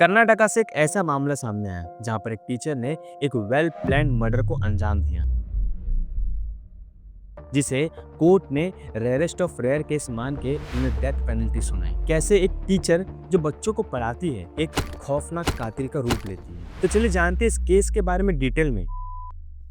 कर्नाटका से एक ऐसा मामला सामने आया जहां पर एक टीचर ने एक वेल प्लान्ड मर्डर को अंजाम दिया, जिसे कोर्ट ने रेयरेस्ट ऑफ रेयर केस मान के उन्हें डेथ पेनल्टी सुनाई। कैसे एक टीचर जो बच्चों को पढ़ाती है एक खौफनाक कातिल का रूप लेती है। तो चलिए जानते हैं इस केस के बारे में डिटेल में।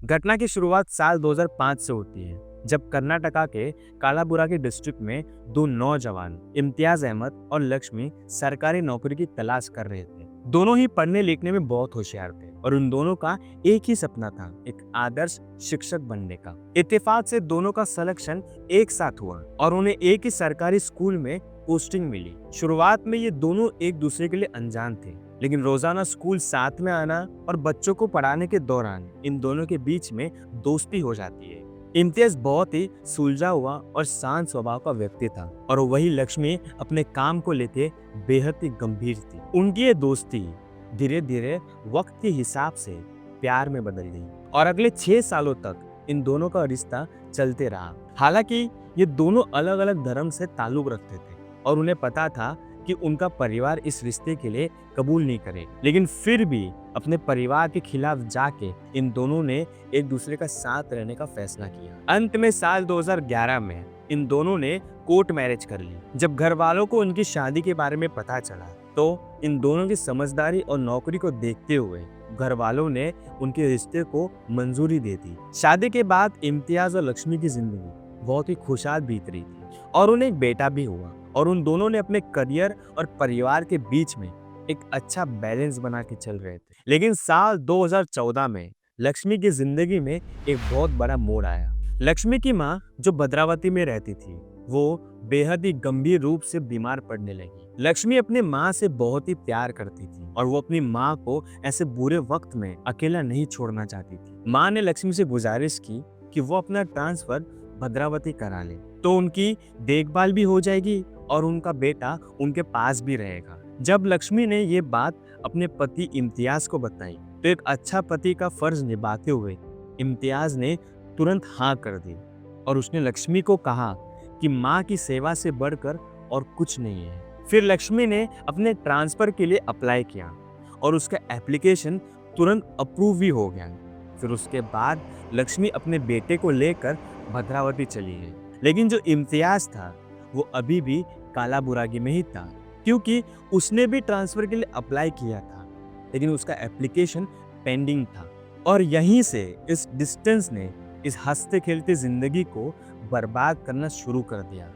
घटना की शुरुआत साल 2005 से होती है, जब कर्नाटका के कालाबुरागी डिस्ट्रिक्ट में दो नौजवान इम्तियाज अहमद और लक्ष्मी सरकारी नौकरी की तलाश कर रहे थे। दोनों ही पढ़ने लिखने में बहुत होशियार थे और उन दोनों का एक ही सपना था, एक आदर्श शिक्षक बनने का। इत्तेफाक से दोनों का सिलेक्शन एक साथ हुआ और उन्हें एक ही सरकारी स्कूल में पोस्टिंग मिली। शुरुआत में ये दोनों एक दूसरे के लिए अनजान थे, लेकिन रोजाना स्कूल साथ में आना और बच्चों को पढ़ाने के दौरान इन दोनों के बीच में दोस्ती हो जाती है। इम्तियाज बहुत ही सुलझा हुआ और शांत स्वभाव का व्यक्ति था और वही लक्ष्मी अपने काम को लेते बेहद ही गंभीर थी। उनकी ये दोस्ती धीरे धीरे वक्त के हिसाब से प्यार में बदल गई और अगले 6 सालों तक इन दोनों का रिश्ता चलते रहा। हालांकि ये दोनों अलग अलग धर्म से ताल्लुक रखते थे और उन्हें पता था कि उनका परिवार इस रिश्ते के लिए कबूल नहीं करे, लेकिन फिर भी अपने परिवार के खिलाफ जाके इन दोनों ने एक दूसरे का साथ रहने का फैसला किया। अंत में साल 2011 में इन दोनों ने कोर्ट मैरिज कर ली। जब घर वालों को उनकी शादी के बारे में पता चला तो इन दोनों की समझदारी और नौकरी को देखते हुए घर वालों ने उनके रिश्ते को मंजूरी दे दी। शादी के बाद इम्तियाज और लक्ष्मी की जिंदगी बहुत ही खुशहाल बीत रही थी और उन्हें एक बेटा भी हुआ और उन दोनों ने अपने करियर और परिवार के बीच में एक अच्छा बैलेंस बना के चल रहे थे। लेकिन साल 2014 में लक्ष्मी की जिंदगी में एक बहुत बड़ा मोड़ आया। लक्ष्मी की माँ जो भद्रावती में रहती थी वो बेहद ही गंभीर रूप से बीमार पड़ने लगी। लक्ष्मी अपने माँ से बहुत ही प्यार करती थी और वो अपनी माँ को ऐसे बुरे वक्त में अकेला नहीं छोड़ना चाहती थी। माँ ने लक्ष्मी से गुजारिश की कि वो अपना ट्रांसफर भद्रावती करा ले तो उनकी देखभाल भी हो जाएगी और उनका बेटा उनके पास भी रहेगा। जब लक्ष्मी ने ये बात अपने पति इम्तियाज को बताई तो एक अच्छा पति का फर्ज निभाते हुए इम्तियाज ने तुरंत हाँ कर दी और उसने लक्ष्मी को कहा कि माँ की सेवा से बढ़कर और कुछ नहीं है। फिर लक्ष्मी ने अपने ट्रांसफर के लिए अप्लाई किया और उसका एप्लीकेशन तुरंत अप्रूव भी हो गया। फिर उसके बाद लक्ष्मी अपने बेटे को लेकर भद्रावती चली गई, लेकिन जो इम्तियाज था वो अभी भी कालाबुरागी में ही था, क्योंकि उसने भी ट्रांसफर के लिए अप्लाई किया था लेकिन उसका एप्लीकेशन पेंडिंग था। और यहीं से इस डिस्टेंस ने इस हंसते खेलते जिंदगी को बर्बाद करना शुरू कर दिया।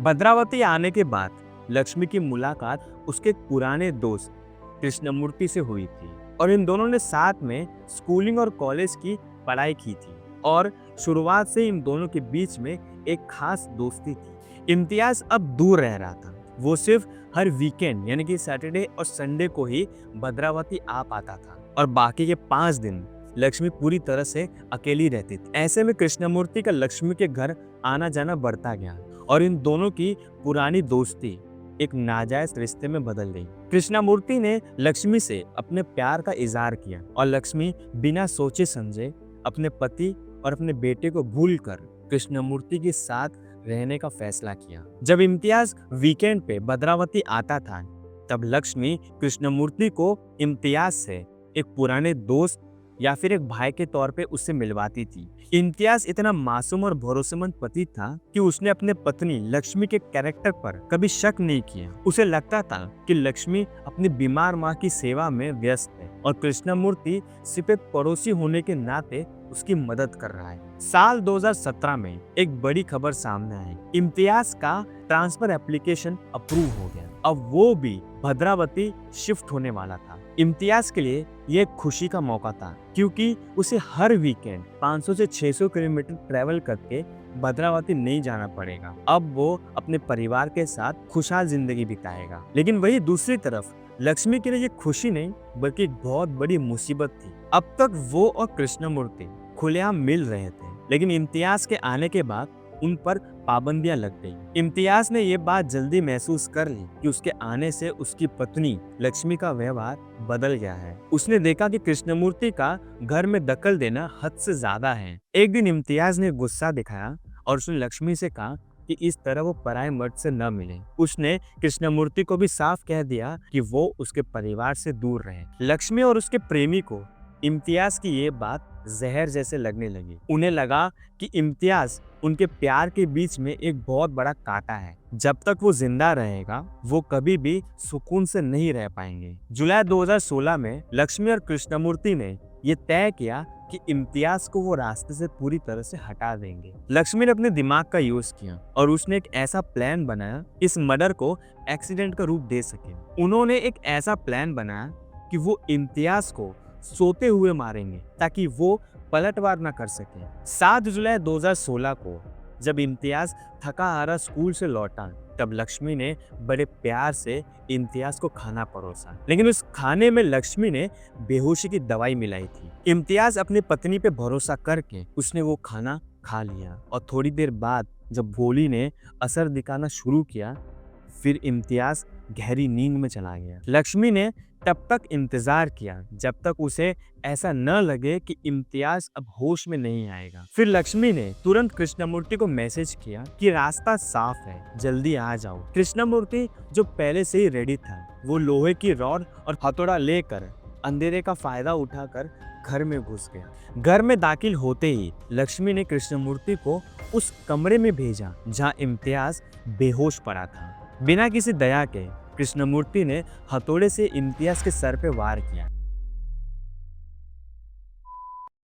भद्रावती आने के बाद लक्ष्मी की मुलाकात उसके पुराने दोस्त कृष्णमूर्ति से हुई थी और इन दोनों ने साथ में स्कूलिंग और कॉलेज की पढ़ाई की थी और शुरुआत से इन दोनों के बीच में एक खास दोस्ती थी। इम्तियाज अब दूर रह रहा था, वो सिर्फ हर वीकेंड यानी कि सैटरडे और संडे को ही भद्रावती आ पाता था और बाकी के 5 दिन लक्ष्मी पूरी तरह से अकेली रहती थी। ऐसे में कृष्णमूर्ति का लक्ष्मी के घर आना जाना बढ़ता गया और इन दोनों की पुरानी दोस्ती एक नाजायज रिश्ते में बदल गई। कृष्णमूर्ति ने लक्ष्मी से अपने प्यार का इजहार किया और लक्ष्मी बिना सोचे समझे अपने पति और अपने बेटे को भूलकर कृष्णमूर्ति के साथ रहने का फैसला किया। जब इम्तियाज वीकेंड पे भद्रावती आता था तब लक्ष्मी कृष्णमूर्ति को इम्तियाज से एक पुराने दोस्त या फिर एक भाई के तौर पे उससे मिलवाती थी। इम्तियाज इतना मासूम और भरोसेमंद पति था कि उसने अपने पत्नी लक्ष्मी के कैरेक्टर पर कभी शक नहीं किया। उसे लगता था कि लक्ष्मी अपनी बीमार माँ की सेवा में व्यस्त है और कृष्णमूर्ति सिर्फ एक पड़ोसी होने के नाते उसकी मदद कर रहा है। साल 2017 में एक बड़ी खबर सामने आई। इम्तियाज का ट्रांसफर एप्लीकेशन अप्रूव हो गया। अब वो भी भद्रावती शिफ्ट होने वाला था। इम्तियाज के लिए ये खुशी का मौका था क्योंकि उसे हर वीकेंड 500 से 600 किलोमीटर ट्रैवल करके भद्रावती नहीं जाना पड़ेगा। अब वो अपने परिवार के साथ खुशहाल जिंदगी बिताएगा। लेकिन वही दूसरी तरफ लक्ष्मी के लिए ये खुशी नहीं बल्कि एक बहुत बड़ी मुसीबत थी। अब तक वो और कृष्णमूर्ति खुलेआम मिल रहे थे, लेकिन इम्तियाज के आने के बाद उन पर पाबंदियां लग गई। इम्तियाज ने ये बात जल्दी महसूस कर ली कि उसके आने से उसकी पत्नी लक्ष्मी का व्यवहार बदल गया है। उसने देखा कि कृष्णमूर्ति का घर में दखल देना हद से ज्यादा है। एक दिन इम्तियाज ने गुस्सा दिखाया और उसने लक्ष्मी से कहा, कि इस तरह वो पराये मर्द से न मिले। उसने कृष्णमूर्ति को भी साफ कह दिया कि वो उसके परिवार से दूर रहे। लक्ष्मी और उसके प्रेमी को इम्तियाज की ये बात जहर जैसे लगने लगी। उन्हें लगा कि इम्तियाज उनके प्यार के बीच में एक बहुत बड़ा कांटा है। जब तक वो जिंदा रहेगा वो कभी भी सुकून से नहीं रह पाएंगे। जुलाई 2016 में लक्ष्मी और कृष्णमूर्ति ने ये तय किया कि इम्तियाज को वो रास्ते से पूरी तरह से हटा देंगे। लक्ष्मी ने अपने दिमाग का यूज किया और उसने एक ऐसा प्लान बनाया इस मर्डर को एक्सीडेंट का रूप दे सके। उन्होंने एक ऐसा प्लान बनाया कि वो इम्तियाज को सोते हुए मारेंगे ताकि वो पलटवार न कर सके। 7 जुलाई 2016 को जब इम्तियाज थका हारा स्कूल से लौटा तब लक्ष्मी ने बड़े प्यार से इम्तियाज को खाना परोसा, लेकिन उस खाने में लक्ष्मी ने बेहोशी की दवाई मिलाई थी। इम्तियाज अपनी पत्नी पे भरोसा करके उसने वो खाना खा लिया और थोड़ी देर बाद जब गोली ने असर दिखाना शुरू किया फिर इम्तियाज गहरी नींद में चला गया। लक्ष्मी ने तब तक इंतजार किया जब तक उसे ऐसा न लगे कि इम्तियाज अब होश में नहीं आएगा। फिर लक्ष्मी ने तुरंत कृष्णमूर्ति को मैसेज किया कि रास्ता साफ है, जल्दी आ जाओ। कृष्णमूर्ति जो पहले से ही रेडी था वो लोहे की रॉड और हथौड़ा लेकर अंधेरे का फायदा उठाकर घर में घुस गया। घर में दाखिल होते ही लक्ष्मी ने कृष्णमूर्ति को उस कमरे में भेजा जहां इम्तियाज बेहोश पड़ा था। बिना किसी दया के कृष्णमूर्ति ने हथौड़े से इम्तियाज के सर पे वार किया।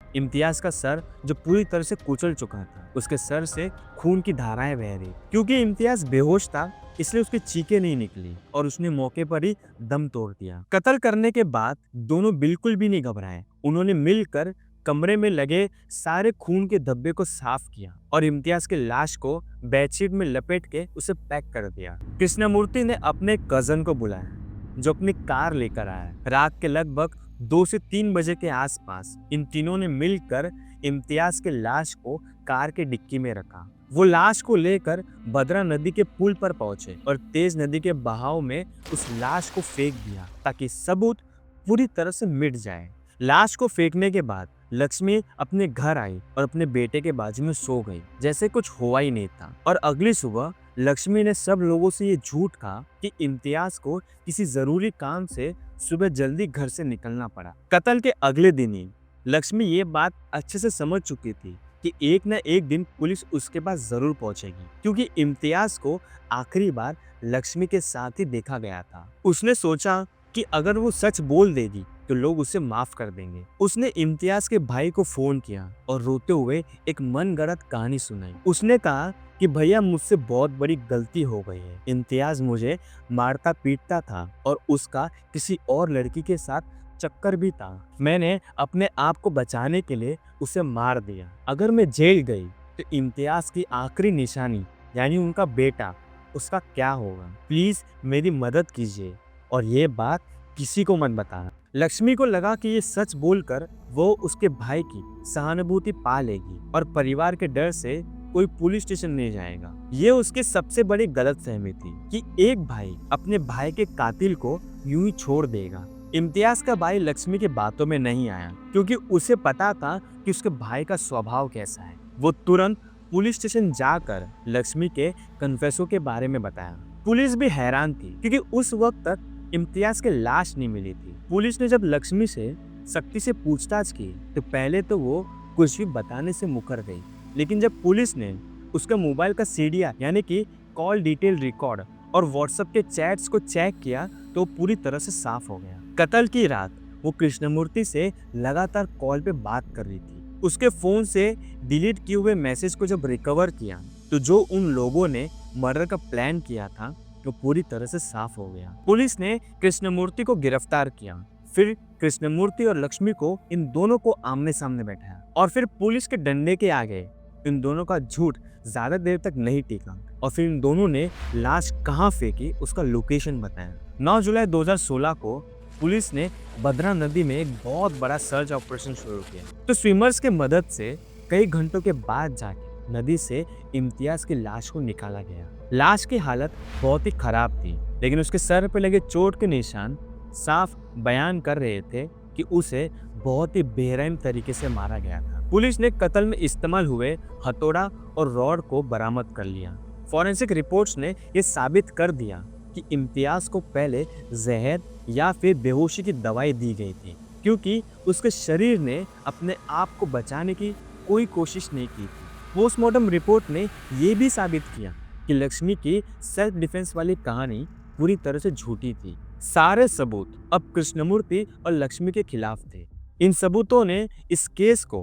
इम्तियाज का सर जो पूरी तरह से कुचल चुका था, उसके सर से खून की धाराएं बह रही। क्योंकि इम्तियाज बेहोश था इसलिए उसकी चीखें नहीं निकली और उसने मौके पर ही दम तोड़ दिया। कत्ल करने के बाद दोनों बिल्कुल भी नहीं घबराए। उन्होंने मिलकर कमरे में लगे सारे खून के धब्बे को साफ किया और इम्तियाज की लाश को बेडशीट में लपेट के उसे पैक कर दिया। कृष्णमूर्ति ने अपने कजन को बुलाया जो अपनी कार लेकर आया। रात के लगभग 2 से 3 बजे के आसपास इन तीनों ने मिलकर इम्तियाज के लाश को कार के डिक्की में रखा। वो लाश को लेकर भद्रा नदी के पुल पर पहुंचे और तेज नदी के बहाव में उस लाश को फेंक दिया ताकि सबूत पूरी तरह से मिट जाए। लाश को फेंकने के बाद लक्ष्मी अपने घर आई और अपने बेटे के बाजू में सो गई जैसे कुछ हुआ ही नहीं था। और अगली सुबह लक्ष्मी ने सब लोगों से ये झूठ कहा कि इम्तियाज को किसी जरूरी काम से सुबह जल्दी घर से निकलना पड़ा। कत्ल के अगले दिन ही लक्ष्मी ये बात अच्छे से समझ चुकी थी कि एक न एक दिन पुलिस उसके पास जरूर पहुंचेगी, क्योंकि इम्तियाज को आखिरी बार लक्ष्मी के साथ ही देखा गया था। उसने सोचा कि अगर वो सच बोल देगी तो लोग उसे माफ कर देंगे। उसने इम्तियाज के भाई को फोन किया और रोते हुए एक मनगढ़ंत कहानी सुनाई। उसने कहा कि भैया मुझसे बहुत बड़ी गलती हो गई है। इम्तियाज मुझे मारता पीटता था और उसका किसी और लड़की के साथ चक्कर भी था। मैंने अपने आप को बचाने के लिए उसे मार दिया। अगर मैं जेल गई तो इम्तियाज की आखिरी निशानी यानी उनका बेटा, उसका क्या होगा? प्लीज मेरी मदद कीजिए और ये बात किसी को मत बताना। लक्ष्मी को लगा कि ये सच बोलकर वो उसके भाई की सहानुभूति पा लेगी और परिवार के डर से कोई पुलिस स्टेशन नहीं जाएगा। ये उसकी सबसे बड़ी गलतफहमी थी कि एक भाई अपने भाई के कातिल को यूं ही छोड़ देगा। इम्तियाज का भाई लक्ष्मी के बातों में नहीं आया क्योंकि उसे पता था कि उसके भाई का स्वभाव कैसा है। वो तुरंत पुलिस स्टेशन जाकर लक्ष्मी के कन्फेसो के बारे में बताया। पुलिस भी हैरान थी क्योंकि उस वक्त तक इम्तियाज की लाश नहीं मिली थी। पुलिस ने जब लक्ष्मी से सख्ती से पूछताछ की तो पहले तो वो कुछ भी बताने से मुकर गई, लेकिन जब पुलिस ने उसका मोबाइल का सीडीआर यानी कि कॉल डिटेल रिकॉर्ड और व्हाट्सएप के चैट्स को चेक किया तो पूरी तरह से साफ हो गया। कत्ल की रात वो कृष्णमूर्ति से लगातार कॉल पे बात कर रही थी। उसके फोन से डिलीट किए हुए मैसेज को जब रिकवर किया तो जो उन लोगों ने मर्डर का प्लान किया था तो पूरी तरह से साफ हो गया। पुलिस ने कृष्णमूर्ति को गिरफ्तार किया। फिर कृष्णमूर्ति और लक्ष्मी को इन दोनों को आमने सामने बैठाया और फिर पुलिस के डंडे के आगे इन दोनों का झूठ ज्यादा देर तक नहीं टिका और फिर इन दोनों ने लाश कहाँ फेंकी उसका लोकेशन बताया। 9 जुलाई 2016 को पुलिस ने भद्रा नदी में एक बहुत बड़ा सर्च ऑपरेशन शुरू किया। तो स्विमर्स के मदद से कई घंटों के बाद जाके नदी से इम्तियाज की लाश को निकाला गया। लाश की हालत बहुत ही खराब थी, लेकिन उसके सर पर लगे चोट के निशान साफ बयान कर रहे थे कि उसे बहुत ही बेरहम तरीके से मारा गया था। पुलिस ने कत्ल में इस्तेमाल हुए हथौड़ा और रॉड को बरामद कर लिया। फॉरेंसिक रिपोर्ट्स ने ये साबित कर दिया कि इम्तियाज को पहले जहर या फिर बेहोशी की दवाई दी गई थी, क्योंकि उसके शरीर ने अपने आप को बचाने की कोई कोशिश नहीं की थी। पोस्टमार्टम रिपोर्ट ने यह भी साबित किया कि लक्ष्मी की सेल्फ डिफेंस वाली कहानी पूरी तरह से झूठी थी। सारे सबूत अब कृष्णमूर्ति और लक्ष्मी के खिलाफ थे। इन सबूतों ने इस केस को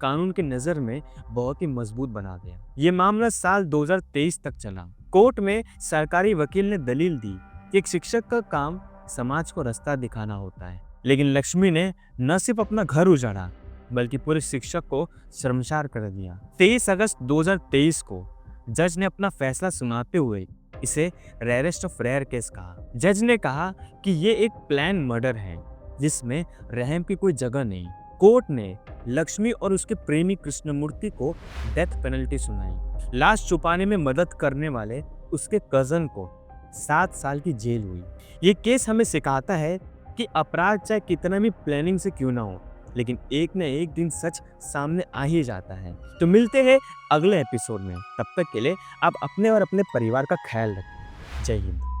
कानून की नजर में बहुत ही मजबूत बना दिया। ये मामला साल 2023 तक चला। कोर्ट में सरकारी वकील ने दलील दी कि एक शिक्षक का काम समाज को रास्ता दिखाना होता है, लेकिन लक्ष्मी ने न सिर्फ अपना घर उजाड़ा बल्कि पूरे शिक्षक को शर्मसार कर दिया। 23 अगस्त 2023 को जज ने अपना फैसला सुनाते हुए इसे रेयरेस्ट ऑफ रेयर केस कहा। जज ने कहा कि ये एक प्लान मर्डर है जिसमें रहम की कोई जगह नहीं। कोर्ट ने लक्ष्मी और उसके प्रेमी कृष्णमूर्ति को डेथ पेनल्टी सुनाई। लाश छुपाने में मदद करने वाले उसके कजन को 7 साल की जेल हुई। ये केस हमें सिखाता है कि अपराध चाहे कितना भी प्लानिंग से क्यों ना हो, लेकिन एक न एक दिन सच सामने आ ही जाता है। तो मिलते हैं अगले एपिसोड में। तब तक के लिए आप अपने और अपने परिवार का ख्याल रखें। जय हिंद।